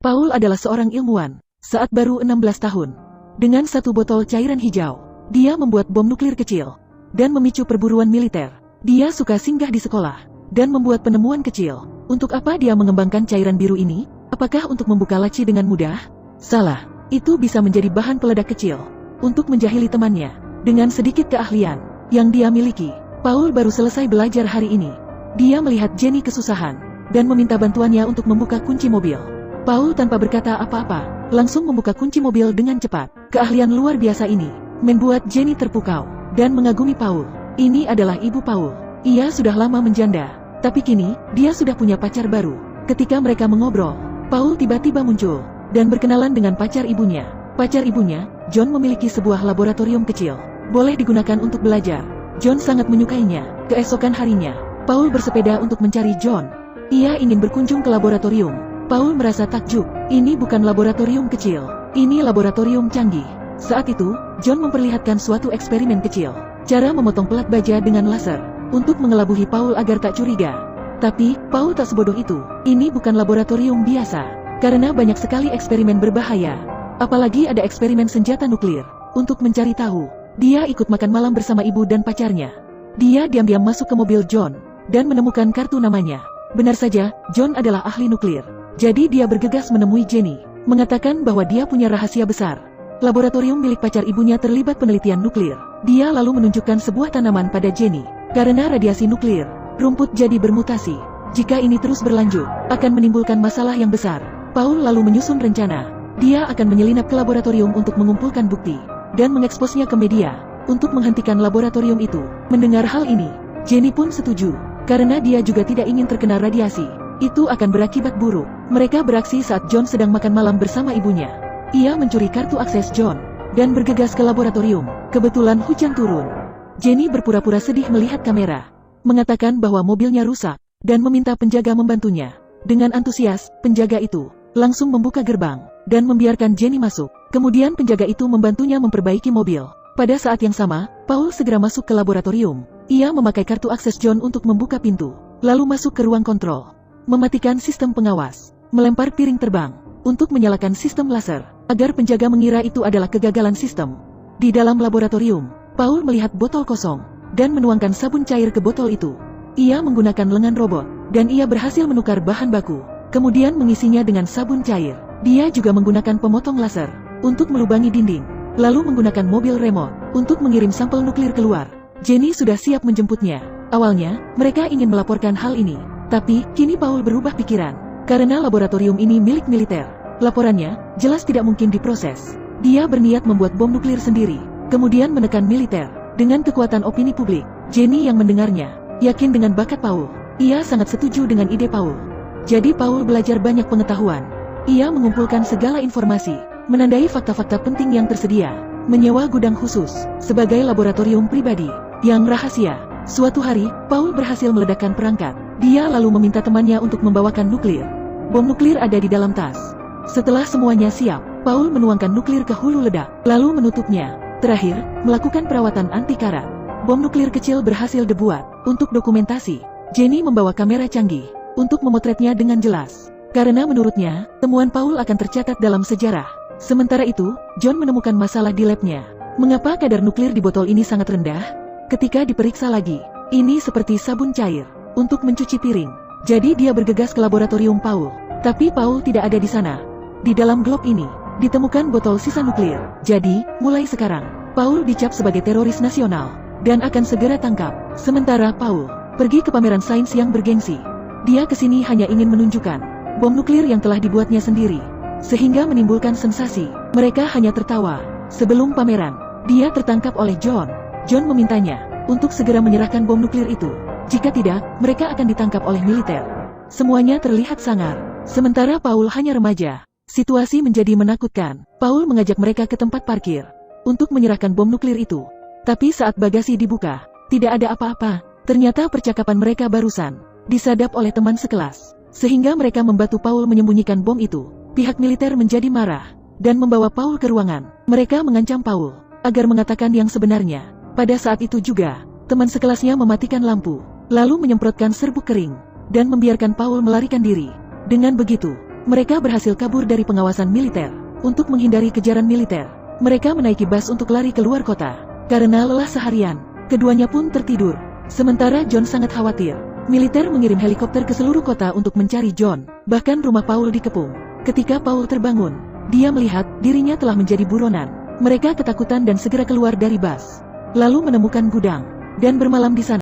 Paul adalah seorang ilmuwan, saat baru 16 tahun. Dengan satu botol cairan hijau, dia membuat bom nuklir kecil, dan memicu perburuan militer. Dia suka singgah di sekolah, dan membuat penemuan kecil. Untuk apa dia mengembangkan cairan biru ini? Apakah untuk membuka laci dengan mudah? Salah, itu bisa menjadi bahan peledak kecil, untuk menjahili temannya. Dengan sedikit keahlian yang dia miliki, Paul baru selesai belajar hari ini. Dia melihat Jenny kesusahan, dan meminta bantuannya untuk membuka kunci mobil. Paul tanpa berkata apa-apa, langsung membuka kunci mobil dengan cepat. Keahlian luar biasa ini membuat Jenny terpukau dan mengagumi Paul. Ini adalah ibu Paul. Ia sudah lama menjanda, tapi kini dia sudah punya pacar baru. Ketika mereka mengobrol, Paul tiba-tiba muncul dan berkenalan dengan pacar ibunya. Pacar ibunya, John, memiliki sebuah laboratorium kecil, boleh digunakan untuk belajar. John sangat menyukainya. Keesokan harinya, Paul bersepeda untuk mencari John. Ia ingin berkunjung ke laboratorium. Paul merasa takjub. Ini bukan laboratorium kecil, ini laboratorium canggih. Saat itu, John memperlihatkan suatu eksperimen kecil, cara memotong pelat baja dengan laser, untuk mengelabuhi Paul agar tak curiga. Tapi, Paul tak sebodoh itu. Ini bukan laboratorium biasa, karena banyak sekali eksperimen berbahaya. Apalagi ada eksperimen senjata nuklir. Untuk mencari tahu, dia ikut makan malam bersama ibu dan pacarnya. Dia diam-diam masuk ke mobil John, dan menemukan kartu namanya. Benar saja, John adalah ahli nuklir. Jadi dia bergegas menemui Jenny, mengatakan bahwa dia punya rahasia besar. Laboratorium milik pacar ibunya terlibat penelitian nuklir. Dia lalu menunjukkan sebuah tanaman pada Jenny. Karena radiasi nuklir, rumput jadi bermutasi. Jika ini terus berlanjut, akan menimbulkan masalah yang besar. Paul lalu menyusun rencana. Dia akan menyelinap ke laboratorium untuk mengumpulkan bukti, dan mengeksposnya ke media, untuk menghentikan laboratorium itu. Mendengar hal ini, Jenny pun setuju, karena dia juga tidak ingin terkena radiasi. Itu akan berakibat buruk. Mereka beraksi saat John sedang makan malam bersama ibunya. Ia mencuri kartu akses John, dan bergegas ke laboratorium. Kebetulan hujan turun. Jenny berpura-pura sedih melihat kamera, mengatakan bahwa mobilnya rusak, dan meminta penjaga membantunya. Dengan antusias, penjaga itu langsung membuka gerbang, dan membiarkan Jenny masuk. Kemudian penjaga itu membantunya memperbaiki mobil. Pada saat yang sama, Paul segera masuk ke laboratorium. Ia memakai kartu akses John untuk membuka pintu, lalu masuk ke ruang kontrol. Mematikan sistem pengawas, melempar piring terbang, untuk menyalakan sistem laser, agar penjaga mengira itu adalah kegagalan sistem. Di dalam laboratorium, Paul melihat botol kosong, dan menuangkan sabun cair ke botol itu. Ia menggunakan lengan robot, dan ia berhasil menukar bahan baku, kemudian mengisinya dengan sabun cair. Dia juga menggunakan pemotong laser, untuk melubangi dinding, lalu menggunakan mobil remote, untuk mengirim sampel nuklir keluar. Jenny sudah siap menjemputnya. Awalnya, mereka ingin melaporkan hal ini. Tapi, kini Paul berubah pikiran, karena laboratorium ini milik militer. Laporannya, jelas tidak mungkin diproses. Dia berniat membuat bom nuklir sendiri, kemudian menekan militer. Dengan kekuatan opini publik, Jenny yang mendengarnya, yakin dengan bakat Paul. Ia sangat setuju dengan ide Paul. Jadi Paul belajar banyak pengetahuan. Ia mengumpulkan segala informasi, menandai fakta-fakta penting yang tersedia, menyewa gudang khusus, sebagai laboratorium pribadi, yang rahasia. Suatu hari, Paul berhasil meledakkan perangkat. Dia lalu meminta temannya untuk membawakan nuklir. Bom nuklir ada di dalam tas. Setelah semuanya siap, Paul menuangkan nuklir ke hulu ledak, lalu menutupnya. Terakhir, melakukan perawatan anti karat. Bom nuklir kecil berhasil dibuat. Untuk dokumentasi, Jenny membawa kamera canggih, untuk memotretnya dengan jelas. Karena menurutnya, temuan Paul akan tercatat dalam sejarah. Sementara itu, John menemukan masalah di labnya. Mengapa kadar nuklir di botol ini sangat rendah? Ketika diperiksa lagi, ini seperti sabun cair untuk mencuci piring. Jadi dia bergegas ke laboratorium Paul. Tapi Paul tidak ada di sana. Di dalam glop ini, ditemukan botol sisa nuklir. Jadi, mulai sekarang, Paul dicap sebagai teroris nasional, dan akan segera tangkap. Sementara Paul pergi ke pameran sains yang bergengsi. Dia kesini hanya ingin menunjukkan bom nuklir yang telah dibuatnya sendiri, sehingga menimbulkan sensasi. Mereka hanya tertawa. Sebelum pameran, dia tertangkap oleh John. John memintanya untuk segera menyerahkan bom nuklir itu. Jika tidak, mereka akan ditangkap oleh militer. Semuanya terlihat sangar. Sementara Paul hanya remaja. Situasi menjadi menakutkan. Paul mengajak mereka ke tempat parkir, untuk menyerahkan bom nuklir itu. Tapi saat bagasi dibuka, tidak ada apa-apa. Ternyata percakapan mereka barusan disadap oleh teman sekelas, sehingga mereka membantu Paul menyembunyikan bom itu. Pihak militer menjadi marah, dan membawa Paul ke ruangan. Mereka mengancam Paul, agar mengatakan yang sebenarnya. Pada saat itu juga, teman sekelasnya mematikan lampu, lalu menyemprotkan serbuk kering, dan membiarkan Paul melarikan diri. Dengan begitu, Mereka berhasil kabur dari pengawasan militer. Untuk menghindari kejaran militer, mereka menaiki bus untuk lari keluar kota. Karena lelah seharian, keduanya pun tertidur. Sementara John sangat khawatir. Militer mengirim helikopter ke seluruh kota untuk mencari John. Bahkan rumah Paul dikepung. Ketika Paul terbangun, dia melihat dirinya telah menjadi buronan. Mereka ketakutan dan segera keluar dari bus. Lalu menemukan gudang dan bermalam di sana.